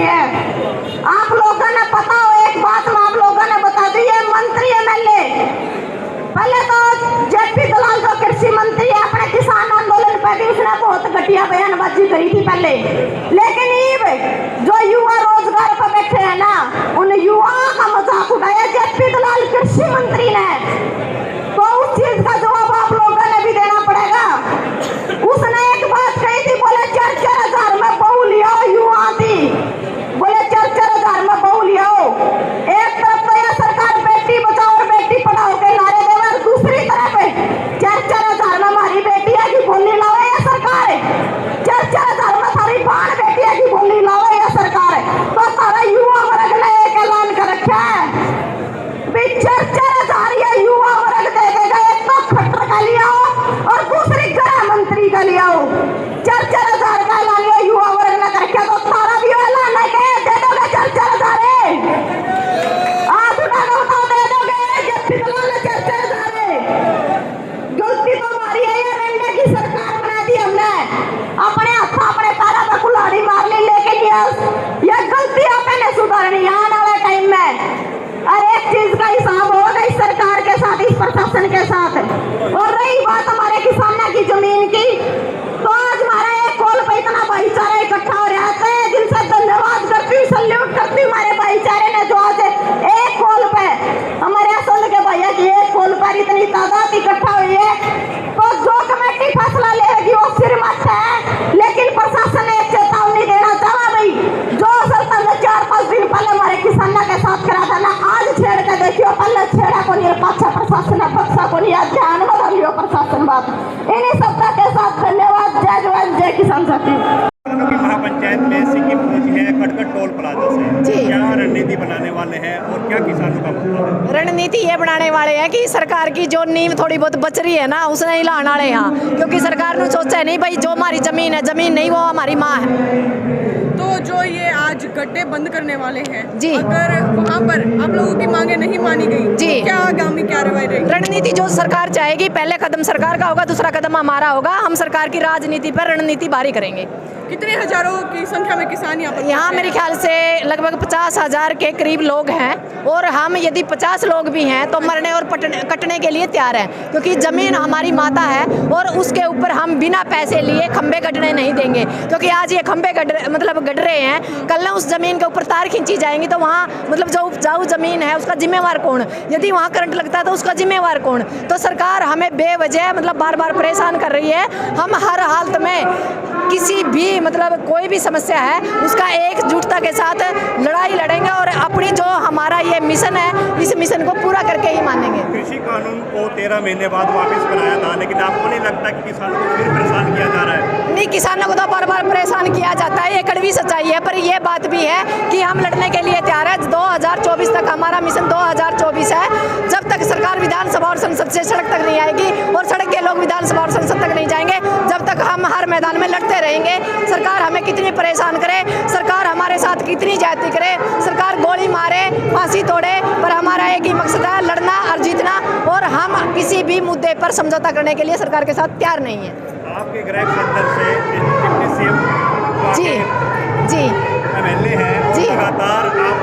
नहीं है। आप लोगों ने पता हो, एक बात में आप लोगों ने बता दी, है मंत्री एमएलए पहले तो जेपी दलाल जो कृषि मंत्री है, अपने किसान आंदोलन पर भी उसने बहुत घटिया बयानबाजी करी थी पहले, लेकिन ये जो युवा रोजगार पर बैठे हैं ना, उन युवाओं का मजाक उठाया जेपी दलाल कृषि मंत्री ने, तो उस चीज का जवाब आप लोगों ने भी देना पड़ेगा। उसने एक बात कही थी, बोले 4,000 में बहू लिया युवा थी, बोले 4,000 में बहू लिया। एक तरफ तो यह सरकार बेटी बचाओ और बेटी पढ़ाओ के नारे दे, और दूसरी तरफ 4,000 में हमारी बेटियां की बोली लावे या सरकार, 4,000 में सारी बाण बेटियां की बोली लावे या सरकार। तो सारा युवा वर्ग ने एक ऐलान कर रखा है, 4,000 या युवा वर्ग दे देगा, एक तो खट्टर का लिया हो और दूसरी गृह मंत्री का लिया हो। 4,000 का ऐलान लिया युवा वर्ग ने करके, तो तारा भी ऐलान है कि दे दोगे 4,000 आप उठा के बताओ, दे दोगे जेपी दलाल ने 4,000? गलती तो हमारी है, ये रंडे की सरकार बना दी हमने, अपने हाथ अपने पैरों पे कुल्हाड़ी मार ली, लेकिन ये गलती आपने सुधारनी आने वाले टाइम में। और एक चीज का हिसाब होगा इस सरकार के साथ, इस प्रशासन के साथ। और रही बात हमारे किसानों की जमीन की, तो आज हमारा एक कॉल पे इतना भाईचारा इकट्ठा हो रहा है, दिल से धन्यवाद करती हूँ, सल्यूट करती हूँ हमारे भाईचारे ने, जो आज एक कॉल पे हमारे असल के भैया की एक कॉल पर इतनी तादाद इकट्ठा हुई है। तो जो कमेटी फैसला लेगी वो सिर मत है, लेकिन प्रशासन ने एक चेतावनी देना चाहा भाई, जो सरकार ने 4-5 दिन पहले हमारे किसानों के साथ करा था ना, आज छेड़ के देखियो, पहले छेड़ा को नहीं, पाछा प्रशासन बक्सा को नहीं, ध्यान में डालियो प्रशासन बात। इन्हीं सबका के साथ धन्यवाद। जय जवान जय किसान साथी। महापंचायत में सिक्किम पहुंची है कटकट टोल प्लाजा से, जी। क्या रणनीति बनाने वाले हैं और क्या किसानों का मतलब है? रणनीति ये बनाने वाले हैं कि सरकार की जो नींव थोड़ी बहुत बच रही है ना, उसने हिलाने वाले यहाँ, क्योंकि सरकार ने सोचा है नहीं भाई, जो हमारी जमीन है, जमीन नहीं वो हमारी माँ है। तो जो ये आज गड्ढे बंद करने वाले हैं, जी। अगर वहाँ पर आप लोगों की मांगे नहीं मानी गई, जी। क्या आगामी कार्रवाई रहेगी? रणनीति जो सरकार चाहेगी, पहले कदम सरकार का होगा, दूसरा कदम हमारा होगा। हम सरकार की राजनीति पर रणनीति बारी करेंगे। कितने हजारों की संख्या में किसान यहाँ मेरे ख्याल से लगभग 50,000 के करीब लोग हैं, और हम यदि 50 लोग भी हैं तो मरने और कटने के लिए तैयार हैं, क्योंकि ज़मीन हमारी माता है और उसके ऊपर हम बिना पैसे लिए खंबे गढ़ने नहीं देंगे। क्योंकि आज ये खंबे गढ़ रहे हैं, कल उस ज़मीन के ऊपर तार खींची जाएंगी, तो वहाँ मतलब जो उपजाऊ ज़मीन है उसका जिम्मेवार कौन? यदि वहाँ करंट लगता है तो उसका जिम्मेवार कौन? तो सरकार हमें बेवजह मतलब बार बार परेशान कर रही है। हम हर हालत में किसी भी मतलब कोई भी समस्या है उसका एकजुटता के साथ लड़ाई लड़ेंगे, और अपनी जो हमारा ये मिशन है, इस मिशन को पूरा करके ही मानेंगे। कृषि कानून को 13 महीने बाद वापस बनाया था, लेकिन आपको नहीं लगता कि किसानों को फिर परेशान किया जा रहा है? नहीं, किसानों को तो बार बार परेशान किया जाता है, ये कड़वी सच्चाई है। पर ये बात भी है कि हम लड़ने के लिए तैयार है। 2024 तक हमारा मिशन 2024 है। जब तक सरकार विधानसभा और संसद से सड़क तक नहीं आएगी और सड़क के लोग विधानसभा और संसद तक नहीं जाएंगे, जब तक हम हर मैदान में लड़ते रहेंगे। सरकार हमें कितनी परेशान करे, सरकार हमारे साथ कितनी ज्यादती करे, सरकार गोली मारे, फांसी तोड़े, पर हमारा एक ही मकसद है, लड़ना और जीतना। और हम किसी भी मुद्दे पर समझौता करने के लिए सरकार के साथ तैयार नहीं है। आपके गृह क्षेत्र से डिप्टी सीएम जी जी एमएलए है, जी। लगातार आप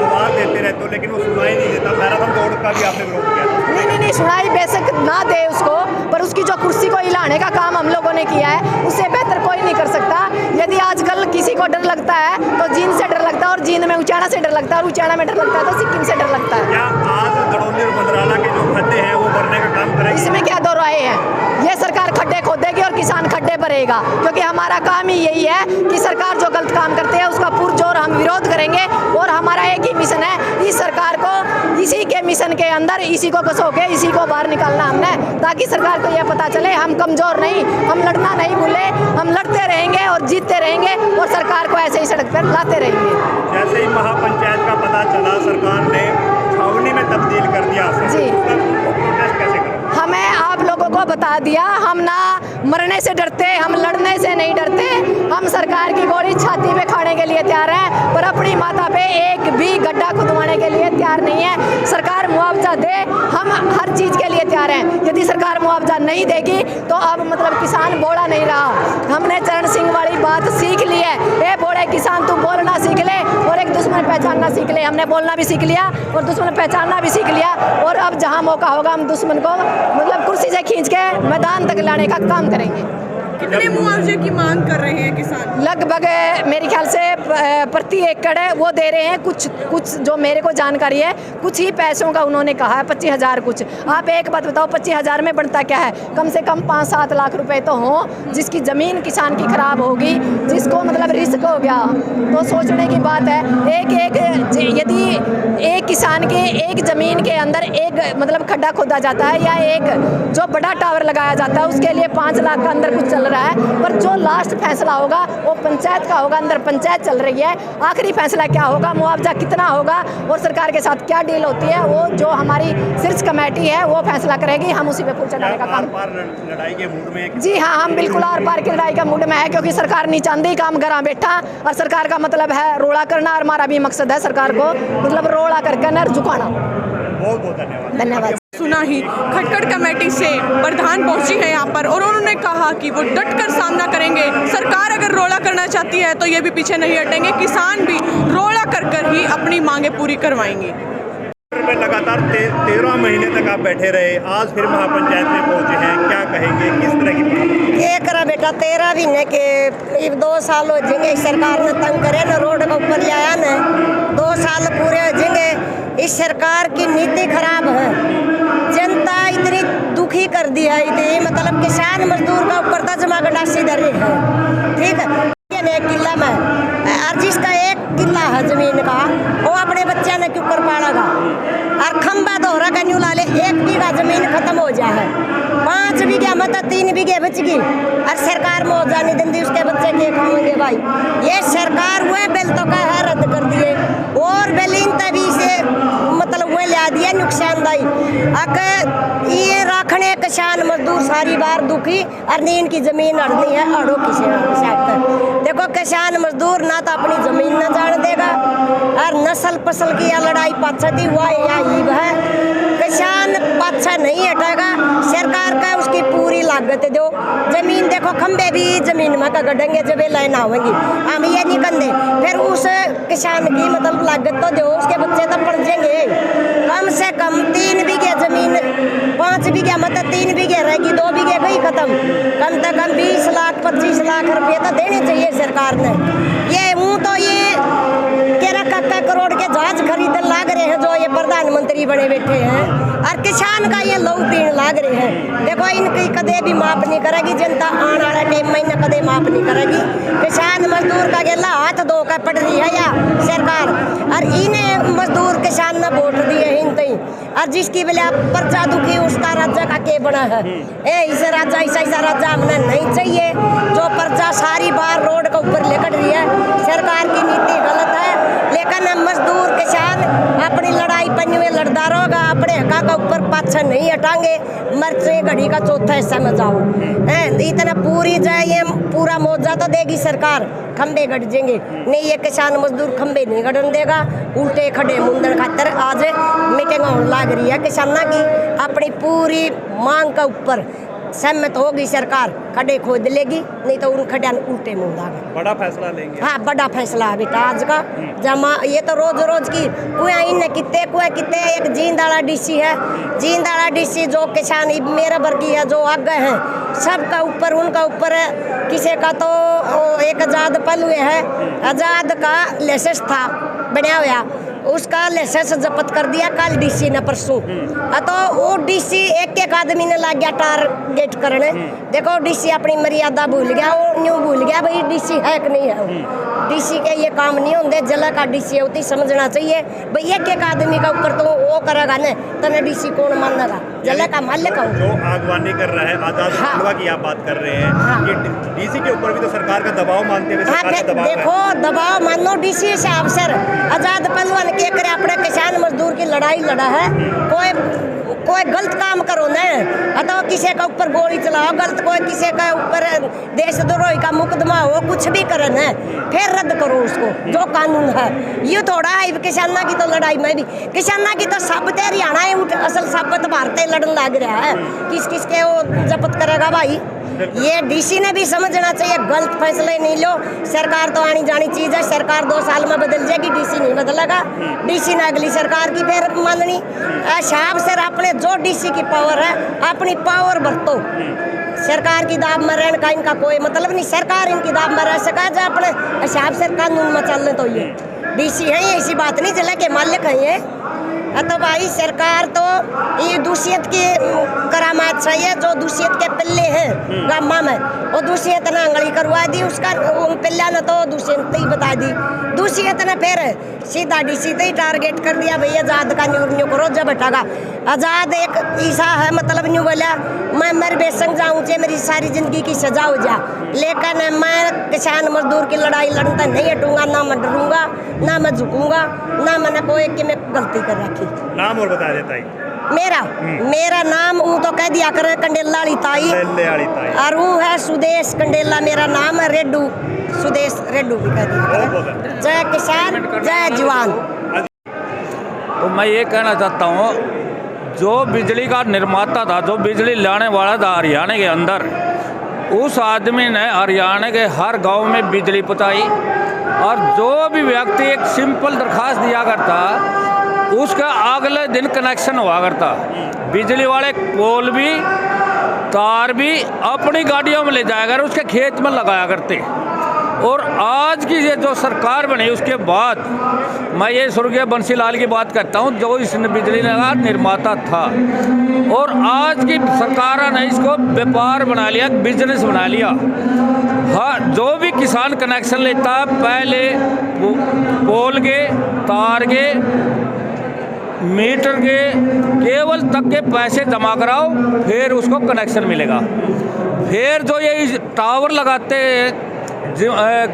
आवाज देते रहते हो, लेकिन वो सुनाई नहीं देता। मैराथन दौड़ का भी आपने विरोध किया था। नहीं, सुनाई बेशक ना दे उसको, पर उसकी जो कुर्सी को हिलाने का काम हम लोगों ने किया है, उससे बेहतर कोई नहीं कर सकता। यदि आजकल किसी को डर लगता है तो जींद से डर लगता है, और जींद में उचाना से डर लगता है, और उचाना में डर लगता है तो सिक्किम से डर लगता है। क्या आज दड़ौली और बंदराला के जो खड्डे हैं वो भरने का काम करेंगे? इसमें क्या दो राय है? ये सरकार खड्डे खोदेगी और किसान खड्डे भरेगा, क्योंकि हमारा काम ही यही है कि सरकार जो गलत काम करते हैं उसका पुरजोर हम विरोध करेंगे। और हमारा एक ही मिशन है, इस सरकार को इसी के मिशन के अंदर इसी को घसो के इसी को बाहर निकालना हमने, ताकि सरकार को यह पता चले हम कमजोर नहीं, हम लड़ना नहीं भूले, हम लड़ते रहेंगे और जीतते रहेंगे, और सरकार को ऐसे ही सड़क पर लाते रहेंगे। जैसे ही महापंचायत का पता चला, सरकार ने छावनी में तब्दील कर दिया, जी। प्रोटेस्ट कैसे करें? हमें आप लोगों को बता दिया, हम ना मरने से डरते, हम लड़ने से नहीं डरते। हम सरकार की गोली छाती पे खाने के लिए तैयार हैं, पर अपनी माता पे एक भी गड्ढा खुदवाने के लिए तैयार नहीं है। सरकार मुआवजा दे, हम हर चीज़ के लिए तैयार तैयार हैं। यदि सरकार मुआवजा नहीं देगी तो अब मतलब किसान बोला नहीं रहा। हमने चरण सिंह वाली बात सीख ली है। ये बोले किसान तू बोलना सीख ले और एक दुश्मन पहचानना सीख ले। हमने बोलना भी सीख लिया और दुश्मन पहचानना भी सीख लिया, और अब जहाँ मौका होगा हम दुश्मन को मतलब कुर्सी से खींच के मैदान तक लाने का काम करेंगे। कितने मुआवजे की मांग कर रहे हैं किसान? लगभग मेरे ख्याल से प्रति एकड़ वो दे रहे हैं। कुछ जो मेरे को जानकारी है, कुछ ही पैसों का उन्होंने कहा है, 25,000 कुछ। आप एक बात बताओ, 25,000 में बनता क्या है? कम से कम 5-7 लाख रुपए तो हो, जिसकी ज़मीन किसान की खराब होगी, जिसको मतलब रिस्क हो गया। तो सोचने की बात है, यदि एक किसान के एक ज़मीन के अंदर एक मतलब खड्डा खोदा जाता है या एक जो बड़ा टावर लगाया जाता है, उसके लिए 5 लाख का अंदर कुछ चल रहा है, पर जो लास्ट फैसला होगा वो पंचायत का होगा। अंदर पंचायत चल रही है, आखिरी फैसला क्या होगा, मुआवजा कितना होगा और सरकार के साथ क्या डील होती है, वो जो हमारी सिर्फ कमेटी है वो फैसला करेगी। हम उसी पे पूछ चढ़ाने का काम। लड़ाई के मूड में? जी हाँ, हम बिल्कुल आर पार की लड़ाई का मूड में है, क्योंकि सरकार नहीं चाहती काम घरा बैठा, और सरकार का मतलब है रोड़ा करना, और हमारा भी मकसद है सरकार को मतलब रोड़ा करके न झुकाना। बहुत बहुत धन्यवाद। सुना ही खटखड़ कमेटी से प्रधान पहुंची है यहाँ पर, और उन्होंने कहा कि वो डटकर सामना करेंगे। सरकार अगर रोड़ा करना चाहती है तो ये भी पीछे नहीं हटेंगे, किसान भी रोड़ा कर ही अपनी मांगे पूरी करवाएंगे। लगातार 13 महीने तक आप बैठे रहे, आज फिर महापंचायत में पहुंचे हैं, क्या कहेंगे, किस तरह की? ये करा बेटा, 13 महीने के 2 साल हो जाएंगे। सरकार ने तंग करे ना, रोड के ऊपर ले आया ना, 2 साल पूरे हो जाएंगे। इस सरकार की नीति खराब है, जनता इतनी दुखी कर दी है, इतनी मतलब किसान मजदूर का ऊपर तो जमा गंडासी दर है, ठीक है। 1 किला में और जिसका 1 किला है जमीन का, वो अपने बच्चे ने क्यों कर पाड़ेगा? और खंबा दोहरा का न्यू ला ले, 1 बीघा जमीन खत्म हो जाए, 5 बीघा मतलब 3 बीघे बच गई, और सरकार मुआवजा नहीं देती, उसके बच्चे क्या खाएंगे भाई? ये सरकार वह बिल तो का है रद्द कर दिए, और बिल इन तभी से मतलब वह ला दिया नुकसानदायी। अगर ये रखने किसान मजदूर सारी बार दुखी, और नींद की जमीन अड़नी है अड़ो किसी देखो किसान मजदूर ना तो अपनी जमीन न जान देगा, और नस्ल फसल की यह लड़ाई पाछा थी हुआ है। किसान पाछा नहीं हटेगा, सरकार का उसकी पूरी लागत दो। जमीन देखो, खंबे भी जमीन में का गढ़ेंगे जब लाइन आवेंगी, हम ये नहीं करते, फिर उस किसान की मतलब लागत तो दो, उसके बच्चे तो पड़ जाएंगे। कम से कम 3 बीघे जमीन, 5 बीघे मतलब 3 बीघे रहेगी, 2 बीघे गई खत्म। कम से कम 20 लाख 25 लाख रुपये तो देने चाहिए सरकार ने। ये हूँ तो ये 13 करोड़ के जहाज खरीदने लाग रहे हैं जो ये प्रधानमंत्री बने बैठे हैं, और किसान का ये लहू पीने लाग रहे हैं। देखो इनकी कदे भी माफ नहीं करेगी जनता, आने वाला टाइम में इन्हें कदे माफ नहीं करेगी। किसान मजदूर का गेला हाथ धो कर पड़ रही है या सरकार, और इन्हें मजदूर किसान ने वोट दिए इन तई, और जिसकी वजह प्रजा दुखी, उसका राज्य का के बना है। इसे राज्य ऐसा राज्य हमें नहीं चाहिए जो प्रजा सारी बार रोड के ऊपर लेकर रही है। सरकार की नीति गलत है, लेकिन मजदूर किसान अपनी लड़ाई पन्नी में लड़ता रहेगा, अपने हका का ऊपर पाछा नहीं हटाएंगे। मरचे घड़ी का चौथा हिस्सा में जाओ इतना पूरी जाए, ये पूरा मुआवजा तो देगी सरकार, खंबे गट जाएंगे नहीं, ये किसान मजदूर खंबे नहीं गठन देगा। उल्टे खड़े मुंदन खातर आज मीटिंग होने लग रही है किसानों की, अपनी पूरी मांग के ऊपर सहमत होगी सरकार, खड्डे खोद लेगी, नहीं तो उन खड्डा उल्टे मुंह दागे। बड़ा फैसला लेंगे? हाँ, बड़ा फैसला है बेटा आज का। जमा ये तो रोज रोज की कुआ इन कितने एक जींदाड़ा डीसी है, जींदाड़ा डीसी जो किसान मेरा वर्गी है, जो आगे हैं सबका ऊपर उनका ऊपर है। किसी का तो एक आजाद पल हुए है, आजाद का लाइसेंस था बनया हुआ, उसका लाइसेंस जब्त कर दिया कल डीसी ने परसों। तो वो डीसी एक आदमी ने लग गया टारगेट करने। देखो डीसी अपनी मर्यादा भूल गया, वो न्यू भूल गया भाई डीसी है कि नहीं है। डीसी के ये काम नहीं होंगे, जिला का डीसी होती समझना चाहिए भाई एक आदमी का ऊपर तो वो करेगा न, तो डीसी कौन मानेगा? जिला का मालिक हो जो आगवानी कर रहा है आजाद पहलवा की आप बात कर रहे हैं, ये डीसी के ऊपर भी तो सरकार का दबाव मानते हुए देखो दबाव मानो डीसी से अफसर आजाद पहलवान के करे अपने किसान मजदूर मजदूर की लड़ाई लड़ा है। कोई गलत काम करो न, अथवा किसी का ऊपर गोली चलाओ गलत, कोई किसी का ऊपर देशद्रोही का मुकदमा हो, कुछ भी करे न, फिर रद्द करो उसको जो कानून है। ये थोड़ा है किसाना की तो लड़ाई में भी, किसाना की तो सब हरियाणा असल साबत भारत लड़न लग रहा है, किस किस के वो जब्त करेगा भाई। ये डीसी ने भी समझना चाहिए, गलत फैसले नहीं लो। सरकार तो आनी जानी चीज है, सरकार 2 साल में बदल जाएगी, डीसी नहीं बदलेगा। डीसी ने अगली सरकार की फिर माननी। साहब सर अपने जो डीसी की पावर है अपनी पावर बरतो, सरकार की दाब में रहने का इनका कोई मतलब नहीं। सरकार इनकी दाब में रह सका जो अपने हिसाब से कानून में चलने, तो ये डीसी है, ये ऐसी बात नहीं चले के मालिक है ये। तो भाई सरकार तो ये दूषित की करामात चाहिए, जो दूषित के पिल्ले हैं गामा में वो दूषित ने अंगली करवा दी, उसका पिल्ला ने तो दूषित ही बता दी, दूषित ने फिर सीधा डीसी ही टारगेट कर दिया, भैया आजाद का न्यू करो जब हटागा। आजाद एक ईसा है, मतलब न्यू बोला मैं मर बेसंग जाऊँ चाहे मेरी सारी जिंदगी की सजा हो जा, लेकिन मैं किसान मजदूर की लड़ाई लड़ता नहीं हटूंगा, ना मैं डरूंगा, ना मैं झुकूंगा, ना मैंने कोई कि मैं गलती कर रखी। नाम और बता देता है मेरा नाम ऊ तो कह दिया करे कंडेला वाली ताई, और वो है सुदेश कंडेला, मेरा नाम है रेड्डू, सुदेश रेड्डू भी कह दिया। जय किसान जय जवान। तो मैं ये कहना चाहता हूँ, जो बिजली का निर्माता था, जो बिजली लाने वाला था हरियाणा के अंदर, उस आदमी ने हरियाणा के हर गांव में बिजली पहुँचाई, और जो भी व्यक्ति एक सिंपल दरखास्त दिया करता उसका अगले दिन कनेक्शन हुआ करता। बिजली वाले पोल भी तार भी अपनी गाड़ियों में ले जाया कर उसके खेत में लगाया करते। और आज की ये जो सरकार बनी उसके बाद मैं ये स्वर्गीय बंसीलाल की बात करता हूँ, जो इस बिजली का निर्माता था, और आज की सरकार ने इसको व्यापार बना लिया, बिजनेस बना लिया। हाँ, जो भी किसान कनेक्शन लेता पहले पोल के तार के मीटर के केवल तक के पैसे जमा कराओ, फिर उसको कनेक्शन मिलेगा। फिर जो ये टावर लगाते हैं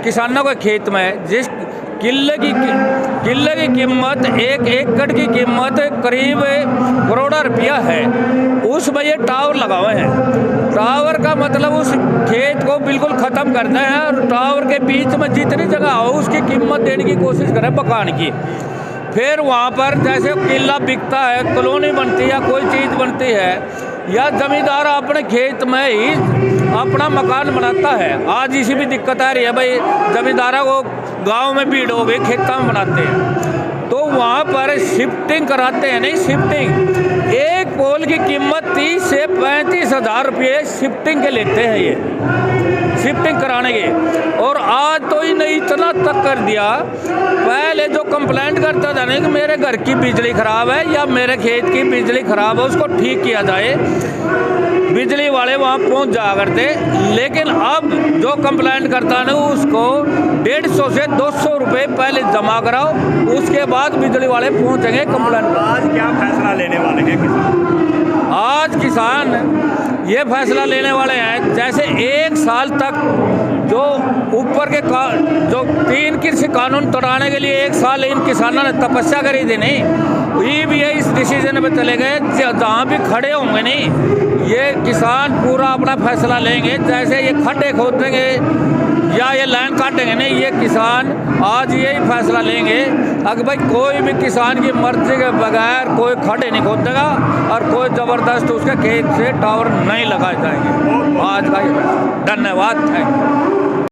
किसानों के खेत में, जिस किले की कीमत 1 एकड़ की कीमत करीब करोड़ रुपया है, उसमें ये टावर लगाए हैं। टावर का मतलब उस खेत को बिल्कुल ख़त्म करना है, और टावर के बीच में जितनी जगह हो उसकी कीमत देने की कोशिश करें मकान की। फिर वहाँ पर जैसे किला बिकता है, कॉलोनी बनती है या कोई चीज़ बनती है, या जमींदार अपने खेत में ही अपना मकान बनाता है। आज इसी भी दिक्कत आ रही है भाई, जमींदारों को गांव में भीड़ हो गई, खेतों में बनाते हैं, तो वहाँ पर शिफ्टिंग कराते हैं। नहीं, शिफ्टिंग एक पोल की कीमत 30 से 35 हज़ार रुपये शिफ्टिंग के लेते हैं, ये शिफ्टिंग कराने के। और आज तो इन्हें इतना तक कर दिया, पहले जो कंप्लेंट करता था ना कि मेरे घर की बिजली ख़राब है या मेरे खेत की बिजली ख़राब है, उसको ठीक किया जाए, बिजली वाले वहाँ पहुँच जाया करते। लेकिन अब जो कंप्लेंट करता है ना उसको 150 से 200 रुपये पहले जमा कराओ, उसके बाद बिजली वाले पहुँचेंगे कंप्लेंट। आज क्या फैसला लेने वाले हैं किसान? आज किसान ये फैसला लेने वाले हैं, जैसे 1 साल तक जो ऊपर के जो 3 कृषि कानून तोड़ाने के लिए 1 साल इन किसानों ने तपस्या करी थी, नहीं ये भी इस डिसीजन पे चले गए। जहाँ भी खड़े होंगे नहीं, ये किसान पूरा अपना फैसला लेंगे। जैसे ये खड्डे खोद देंगे या ये लाइन काटेंगे, नहीं, ये किसान आज यही फैसला लेंगे अगर भाई कोई भी किसान की मर्जी के बगैर कोई खड्डे नहीं खोद देगा और कोई ज़बरदस्त उसके खेत से टावर नहीं लगाए जाएंगे। आज का धन्यवाद, थैंक यू।